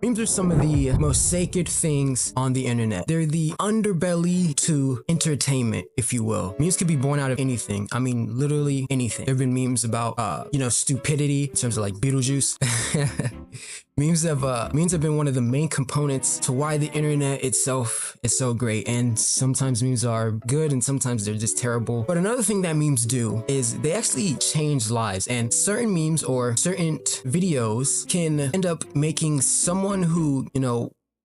Memes are some of the most sacred things on the internet. They're the underbelly to entertainment, if you will. Memes could be born out of anything. I mean, literally anything. There have been memes about, stupidity in terms of like Beetlejuice. Memes have been one of the main components to why the internet itself is so great. And sometimes memes are good and sometimes they're just terrible. But another thing that memes do is they actually change lives, and certain memes or certain videos can end up making someone who,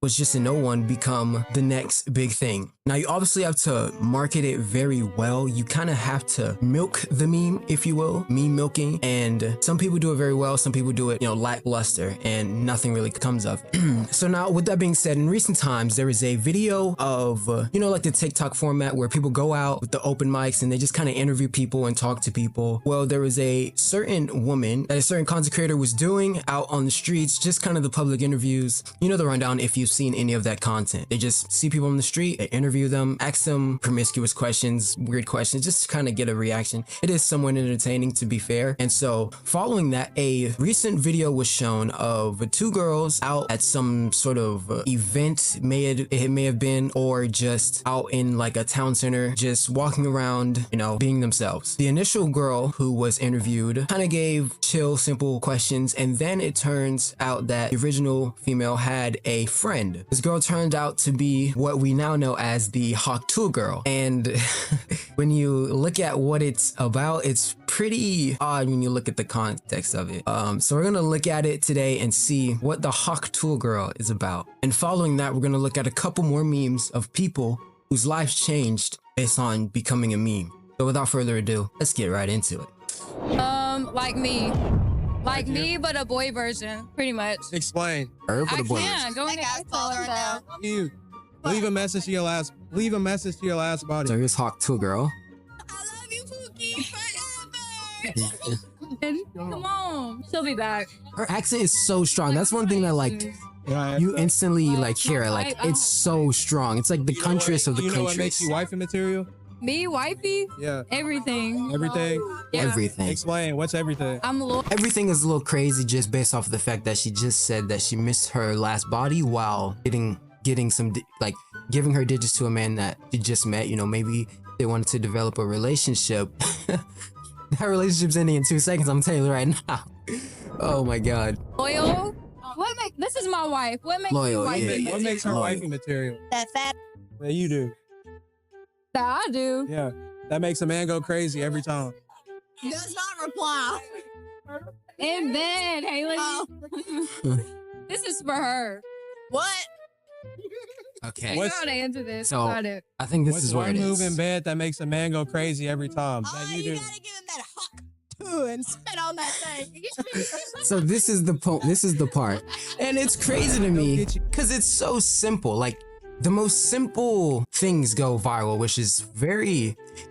was just a no one become the next big thing. Now, you obviously have to market it very well. You kind of have to milk the meme, if you will, meme milking. And some people do it very well. Some people do it, lackluster, and nothing really comes of it. So now, with that being said, in recent times, there is a video of, like the TikTok format where people go out with the open mics and they just kind of interview people and talk to people. Well, there was a certain woman that a certain content creator was doing out on the streets, just kind of the public interviews. You know the rundown if you've seen any of that content. They just see people on the street, they interview them, ask them promiscuous questions, weird questions, just to kind of get a reaction. It is somewhat entertaining, to be fair. And so following that, a recent video was shown of two girls out at some sort of event, it may have been, or just out in like a town center, just walking around, being themselves. The initial girl who was interviewed kind of gave chill, simple questions, and then it turns out that the original female had a friend. This girl turned out to be what we now know as the Tuah Girl. And when you look at what it's about, it's pretty odd when you look at the context of it. So we're gonna look at it today and see what the Tuah Girl is about. And following that, we're gonna look at a couple more memes of people whose lives changed based on becoming a meme. So without further ado, let's get right into it. Like me. Like me, but a boy version, pretty much. Explain. Her for the boy. Yeah, go ahead. You leave a message to your last. Leave a message to your last body. So here's Tuah Girl. I love you, Pookie, forever. Come on, she'll be back. Her accent is so strong. That's one thing that you instantly hear it. Like it's so strong. It's like the countryest of the You know what makes countries. you wifey material? Me, wifey? Yeah. Everything. Everything. Yeah. Everything. Explain. What's everything? I'm a little. Everything is a little crazy just based off of the fact that she just said that she missed her last body while getting some giving her digits to a man that she just met. Maybe they wanted to develop a relationship. That relationship's ending in 2 seconds. I'm telling you right now. Oh my God. Loyal. This is my wife. What makes Loyal, you wifey? yeah. What makes her wifey material? That fat That you do. that I do. Yeah. That makes a man go crazy every time. Does not reply. And then, Haley, this is for her. What? Okay. You gotta answer this. So- Got it. I think this What's is where one it move in is. bed that makes a man go crazy every time? That you You do. gotta give him that hawk too and spit on that thing. So this is the part, and it's crazy to me because it's so simple. Like the most simple things go viral, which is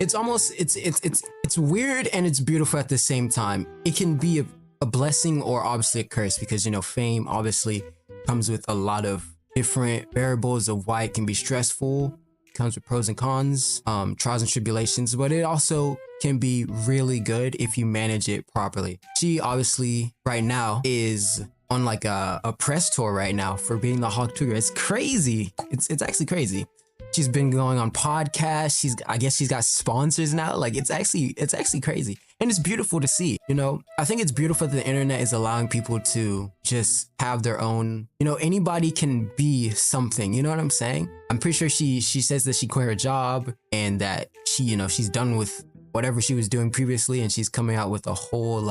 it's weird and it's beautiful at the same time. It can be a blessing or obviously a curse because fame obviously comes with a lot of different variables of why it can be stressful. It comes with pros and cons, trials and tribulations, but it also can be really good if you manage it properly. She obviously right now is on like a press tour right now for being the Tuah Girl. It's crazy. It's actually crazy. She's been going on podcasts. I guess she's got sponsors now. Like it's actually crazy. And it's beautiful to see. I think it's beautiful that the internet is allowing people to just have their own, anybody can be something. You know what I'm saying? I'm pretty sure she says that she quit her job and that she's done with whatever she was doing previously, and she's coming out with a whole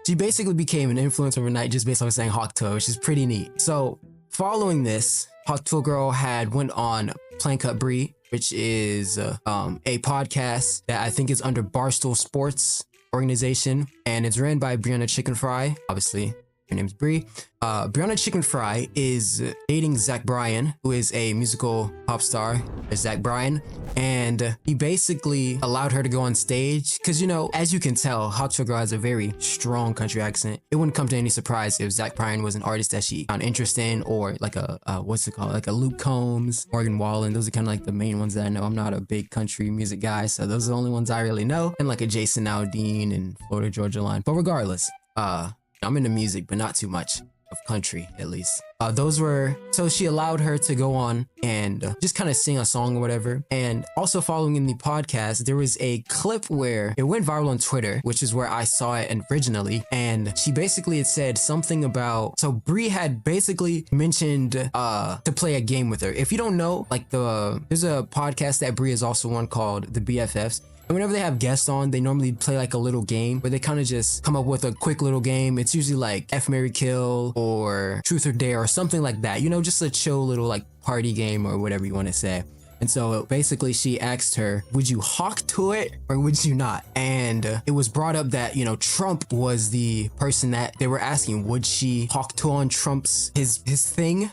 she basically became an influencer overnight just based on saying Tuah, which is pretty neat. So following this, Tuah Girl went on Plank Up Bree, which is a podcast that I think is under Barstool Sports organization, and it's ran by Brianna Chicken Fry. Obviously, her name's Bree. Brianna Chicken Fry is dating Zach Bryan, who is a musical pop star, Zach Bryan, and he basically allowed her to go on stage because, as you can tell, Tuah Girl has a very strong country accent. It wouldn't come to any surprise if Zach Bryan was an artist that she found interest in, or like like a Luke Combs, Morgan Wallen. Those are kind of like the main ones that I know. I'm not a big country music guy, so those are the only ones I really know, and like a Jason Aldean and Florida Georgia Line. But regardless, I'm into music, but not too much. of country, at least. Those were, so she allowed her to go on and just kind of sing a song or whatever. And also following in the podcast, there was a clip where it went viral on Twitter, which is where I saw it originally. And she basically had said something about, so Brie had basically mentioned to play a game with her. If you don't know, like there's a podcast that Brie is also on called The BFFs. And whenever they have guests on, they normally play like a little game where they kind of just come up with a quick little game. It's usually like F, Marry, Kill or Truth or Dare or something like that. You know, just a chill little like party game or whatever you want to say. And so basically she asked her, would you hawk to it or would you not? And it was brought up that, you know, Trump was the person that they were asking, would she hawk to on Trump's, his thing?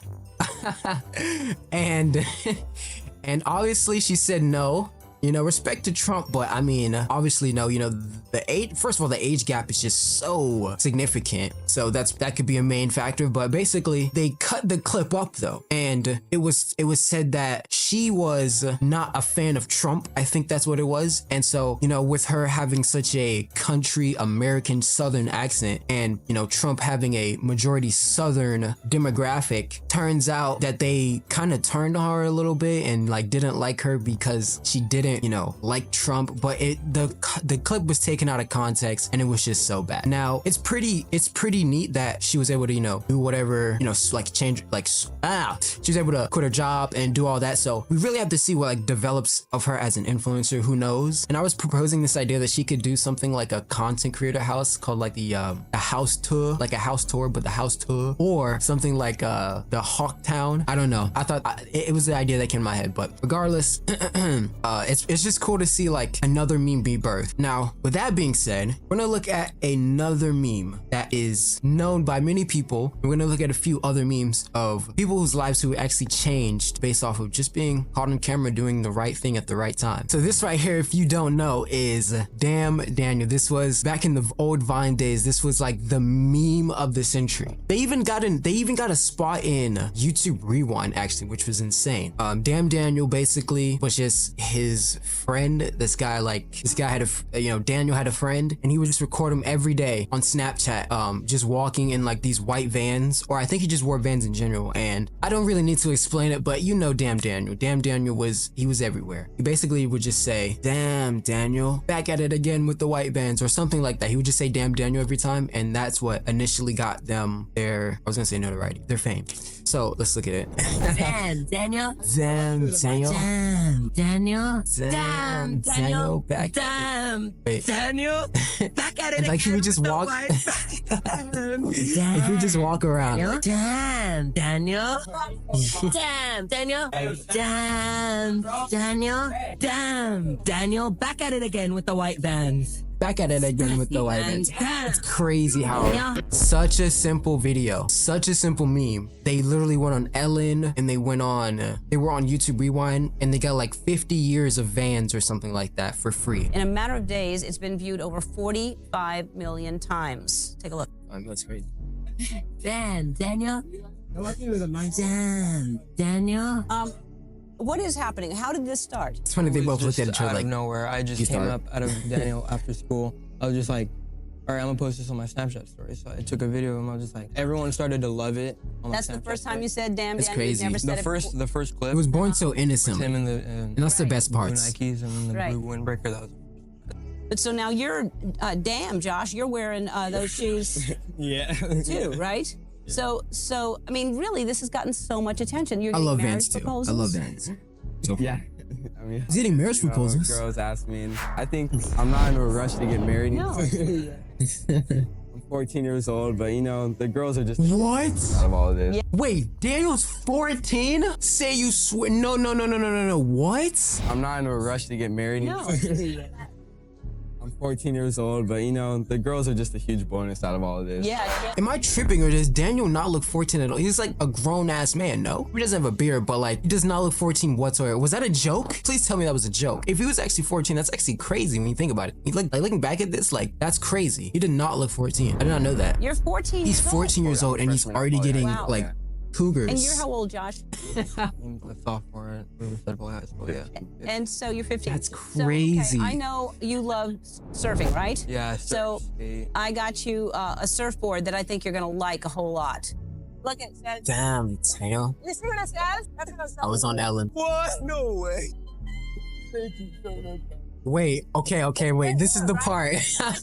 and obviously she said no. You know, respect to Trump, but I mean, obviously, no, you know, first of all, the age gap is just so significant. So that could be a main factor, but basically they cut the clip up though. And it was said that she was not a fan of Trump. I think that's what it was. And so, you know, with her having such a country American Southern accent and, you know, Trump having a majority Southern demographic, turns out that they kind of turned on her a little bit and like didn't like her because she didn't, you know, like Trump, but the clip was taken out of context and it was just so bad. Now it's pretty neat that she was able to, you know, do whatever, you know, like change, like she was able to quit her job and do all that. So we really have to see what like develops of her as an influencer. Who knows? And I was proposing this idea that she could do something like a content creator house called like the a house tour, like a house tour, but the house tour, or something like the Hawktown. I don't know. I thought it was the idea that came in my head, but regardless, it's just cool to see like another meme be birthed. Now, with that being said, we're gonna look at another meme that is known by many people. We're gonna look at a few other memes of people whose lives who actually changed based off of just being caught on camera doing the right thing at the right time. So this right here, if you don't know, is Damn Daniel. This was back in the old Vine days. This was like the meme of the century. They even got a spot in YouTube Rewind actually, which was insane. Damn Daniel basically was just his friend. This guy had Daniel had a friend and he would just record him every day on Snapchat, just walking in like these white Vans, or I think he just wore Vans in general. And I don't really need to explain it, but you know, Damn Daniel was everywhere. He basically would just say, damn Daniel, back at it again with the white Vans or something like that. He would just say damn Daniel every time, and that's what initially got them their notoriety, their fame. So let's look at it. Damn, Daniel. Damn, Daniel. Damn, Daniel. Damn, Daniel. Back. Damn, Wait. Daniel. Back at it It's like he would just walk. If we just walk around. Damn, Daniel. Damn, Daniel. Damn, Daniel. Damn, Daniel. Back at it again with the white Vans. Back at it again with the white Vans. It's crazy how such a simple video, such a simple meme. They literally went on Ellen and they were on YouTube Rewind and they got like 50 years of Vans or something like that for free. In a matter of days, it's been viewed over 45 million times. Take a look. That's crazy. Damn, Daniel. Damn, Daniel. What is happening? How did this start? It's funny they both looked at each other out like of nowhere. I just came up out of Daniel after school. I was just like, all right, I'm gonna post this on my Snapchat story. So I took a video and I was just like, everyone started to love it. On That's my the Snapchat first time story. you said damn That's Daniel. crazy. You've never said The first clip. it was born so innocently. Him and the And that's the best blue parts. Nikes and then the Right. blue windbreaker. That was. But so now you're, damn, Josh, you're wearing those shoes Yeah. too, right? So I mean, really, this has gotten so much attention. You're I getting love marriage Vans too. proposals? I love Vans. So Yeah. I mean, he's getting marriage proposals. girls ask me, and I think I'm not in a rush to get married. No. I'm 14 years old, but you know, the girls are just What? out of all of this. Wait, Daniel's 14? Say you swear? No. What? I'm not in a rush to get married. No. I'm 14 years old, but you know, the girls are just a huge bonus out of all of this. Yeah. Am I tripping or does Daniel not look 14 at all? He's like a grown ass man, no? He doesn't have a beard, but like, he does not look 14 whatsoever. Was that a joke? Please tell me that was a joke. If he was actually 14, that's actually crazy when you think about it. He like looking back at this, like, that's crazy. He did not look 14. I did not know that. You're 14. He's 14 years old and he's already getting Wow. like cougars. And you're how old, Josh? I'm a sophomore at Riverside Boy High School. Yeah. And so you're 15. That's So, crazy. I know you love surfing, right? Yeah. I So started skate. I got you a surfboard that I think you're gonna like a whole lot. Look, it says. Damn, it's hell. You see what it says? That's what it says. I was on Ellen. What? No way. Thank you so much. Wait, okay, wait. This is the part.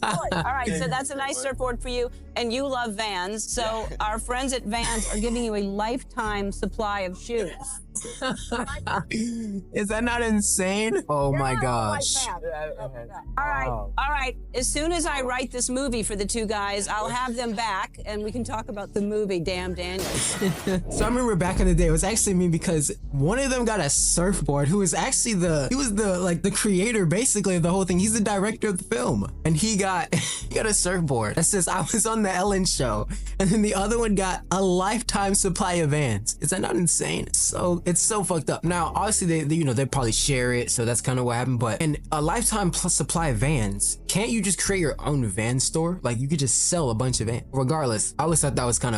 All right, so that's a nice surfboard for you, and you love Vans. So our friends at Vans are giving you a lifetime supply of shoes. Is that not insane? Oh my gosh. All right. As soon as I write this movie for the two guys, I'll have them back, and we can talk about the movie. Damn Daniel. So I remember back in the day, it was actually me because one of them got a surfboard who was actually the creator basically of the whole thing. He's the director of the film. And he got a surfboard that says I was on the Ellen show. And then the other one got a lifetime supply of Vans. Is that not insane? It's so fucked up. Now, obviously they probably share it, so that's kind of what happened. But in a lifetime plus supply of Vans, can't you just create your own van store? Like you could just sell a bunch of Vans. Regardless, I always thought that was kind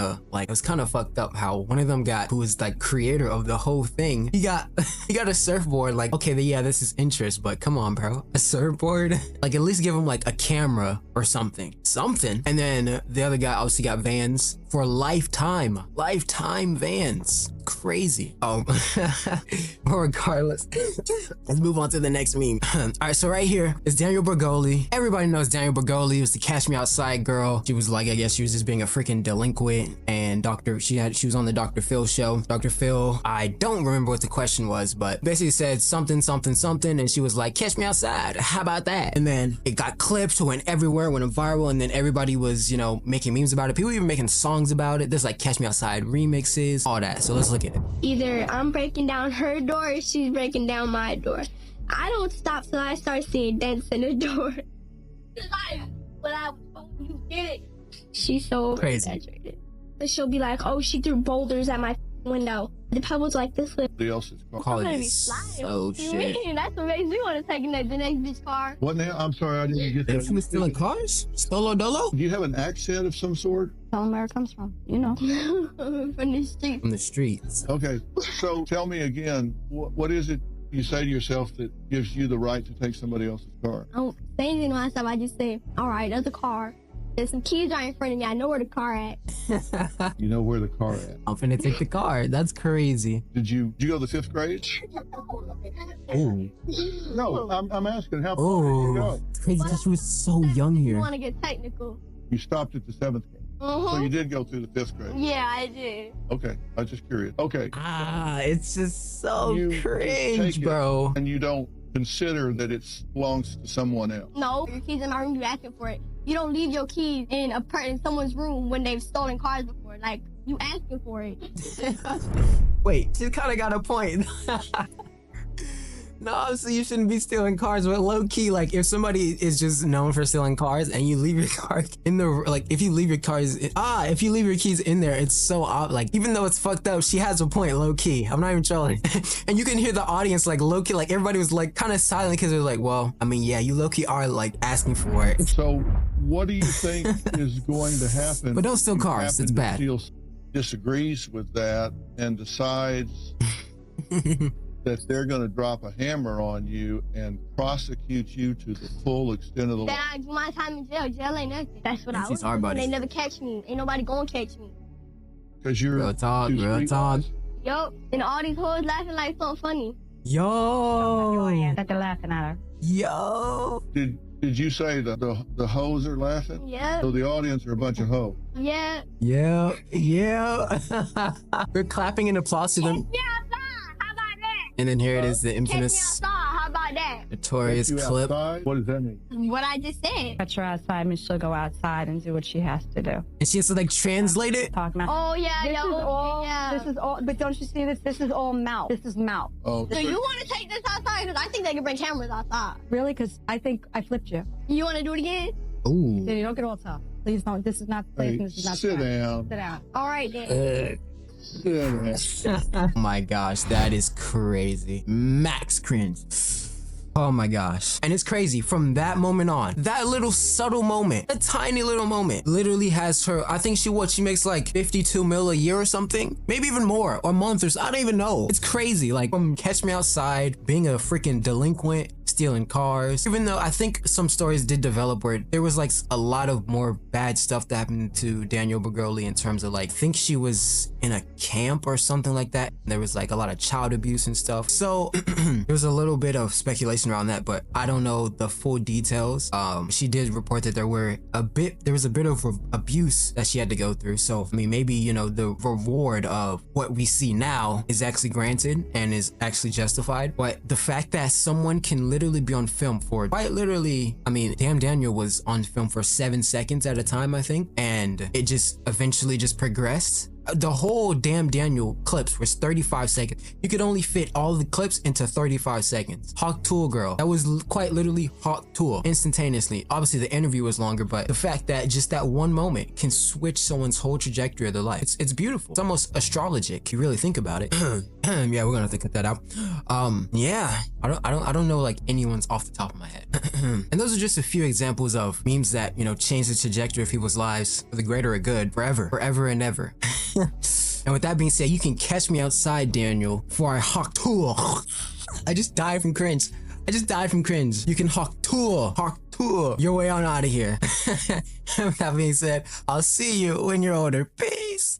of fucked up how one of them who was like creator of the whole thing, he got a surfboard. Like, okay, yeah, this is interest, but come on, bro, a surfboard. Like at least give him like a camera or something. And then the other guy obviously got Vans for lifetime Vans. Crazy. Oh, regardless, let's move on to the next meme. All right, so right here is Daniel Bergoli. Everybody knows Daniel Bergoli was the Catch Me Outside girl. She was like, I guess she was just being a freaking delinquent, and she was on the Dr. Phil show. Dr. Phil, I don't remember what the question was, but basically said something, and she was like, catch me outside, how about that? And then it got clipped, went everywhere, went viral, and then everybody was, making memes about it. People even making songs about it. There's like Catch Me Outside remixes, all that. So let's look at it. Either I'm breaking down her door or she's breaking down my door. I don't stop till I start seeing dents in the door. You get it. She's so crazy. Exaggerated. But she'll be like, oh, she threw boulders at my window. The pebbles like this. Somebody else's car. Call I'm it be flying. so What you shit. mean? That's what makes me want to take the next bitch car. What now? I'm sorry, I didn't get that. She was stealing cars? Stolo Dolo? Do you have an accent of some sort? Tell them where it comes from. You know. From the street. From the streets. Okay, so tell me again, what is it you say to yourself that gives you the right to take somebody else's car? I don't say anything to myself. I just say, all right, there's a car. There's some keys right in front of me. I know where the car at. You know where the car at. I'm finna take the car. That's crazy. Did you go to the 5th grade? Oh. No, I'm asking how far did you go? It's crazy that she was so young You here. want to get technical. You stopped at the 7th grade. So you did go through the 5th grade. Yeah, I did. Okay, I was just curious. Okay. It's just so You cringe, take it, bro. And you don't consider that it belongs to someone else. No, your keys in my room, you asking for it. You don't leave your keys in someone's room when they've stolen cars before. Like, you asking for it. Wait, she kind of got a point. No, obviously you shouldn't be stealing cars, but low key, like if somebody is just known for stealing cars and you leave your car in the, like if you leave your if you leave your keys in there, it's so odd. Like even though it's fucked up, she has a point, low key. I'm not even trolling. And you can hear the audience like low key, like everybody was like kind of silent because they're like, well, I mean, yeah, you low key are like asking for it. So what do you think is going to happen? But don't steal cars, it's bad. Disagrees with that and decides that they're going to drop a hammer on you and prosecute you to the full extent of the law. Then I do my time in jail. Jail ain't nothing. That's what I She's was. our buddy. They never catch me. Ain't nobody gonna catch me. Because you're Real talk, real talk. Yup. And all these hoes laughing like something funny. Yo. That they're laughing at her. Yo. Did you say that the hoes are laughing? Yeah. So the audience are a bunch of hoes. Yeah. Yeah. We're clapping in applause to them. Yeah, how about that? And then here it is, the Catch me infamous, outside. How about that? notorious Catch you clip. outside? What does that mean? What I just said. Catch her outside and she'll go outside and do what she has to do. And she has to like translate it. Talking about. Oh yeah, This yo, is all. yeah. This is all. But don't you see this? This is all mouth. This is mouth. Oh, So you want to take this outside? Because I think they can bring cameras outside. Really? Because I think I flipped you. You want to do it again? Ooh. Then you don't get all tough. Please don't. This is not safe. hey, And this is not sit fair. down. Sit down. All right then. Sit down. Oh my gosh, that is crazy. Max cringe. Oh my gosh. And it's crazy from that moment on. That little subtle moment, a tiny little moment, literally has her, I think she makes like 52 mil a year or something, maybe even more, or a month or so, I don't even know. It's crazy. Like from Catch Me Outside, being a freaking delinquent, stealing cars. Even though I think some stories did develop where there was like a lot of more bad stuff that happened to Daniel Bergoli in terms of like, I think she was in a camp or something like that. There was like a lot of child abuse and stuff. So there was a little bit of speculation around that, but I don't know the full details. She did report that there was a bit of abuse that she had to go through. So I mean, maybe, you know, the reward of what we see now is actually granted and is actually justified. But the fact that someone can literally be on film for quite literally, I mean, damn, Daniel was on film for 7 seconds at a time, I think, and it just eventually just progressed. The whole damn Daniel clips was 35 seconds. You could only fit all the clips into 35 seconds. Tuah Girl, that was quite literally Tuah instantaneously. Obviously the interview was longer, but the fact that just that one moment can switch someone's whole trajectory of their life, it's beautiful. It's almost astrologic if you really think about it. Yeah, we're gonna have to cut that out. Yeah, I don't know like anyone's off the top of my head. And those are just a few examples of memes that, you know, change the trajectory of people's lives for the greater good forever and ever. And with that being said, you can catch me outside, Daniel, before I hawk Tuah. I just died from cringe. You can hawk Tuah your way on out of here. With that being said, I'll see you when you're older. Peace.